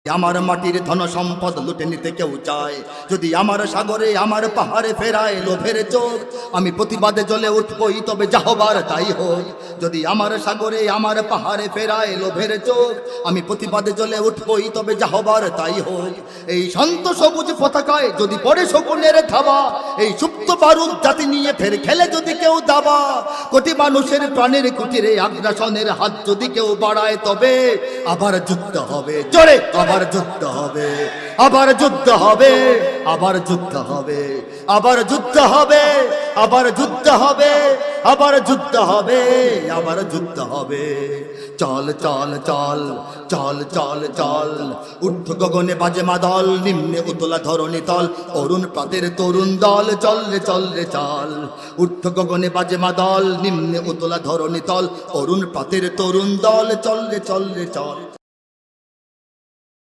আমার মাটির ধন সম্পদ লুটে নিতে কেউ চায়, যদি আমার সাগরে আমার পাহাড়ে ফেরায় লোভের চোখ, আমি প্রতিবাদে জ্বলে উঠবই তবে যা হবার তাই হোক। যদি আমার সাগরে আমার পাহাড়ে ফেরায় লোভের চোখ, আমি প্রতিবাদে জ্বলে উঠবই তবে যা হবার তাই হোক। এই শান্ত সবুজ পতাকায় যদি পড়ে শকুনের থাবা, এই সুপ্ত বারুদ জাতি নিয়ে ফের খেলে যদি কেউ দাবা, কোটি মানুষের প্রাণের কুটিরে আগ্রাসনের হাত যদি কেউ বাড়ায়, তবে আবার যুদ্ধ হবে, জোরে আবার যুদ্ধ হবে, আবার যুদ্ধ হবে, আবার যুদ্ধ হবে, আবার যুদ্ধ হবে, আবার যুদ্ধ হবে, আবার যুদ্ধ হবে, আবার যুদ্ধ হবে। চল চল চল চল চল চল, ঊর্ধ্ব গগনে বাজে মাদল, নিম্নে উতলা ধরণী তল, অরুণ প্রাতের তরুণ দল, চল রে চল রে চল। ঊর্ধ্ব গগনে বাজে মাদল, নিম্নে উতলা ধরণী তল, অরুণ প্রাতের তরুণ দল, চল রে চল রে চল।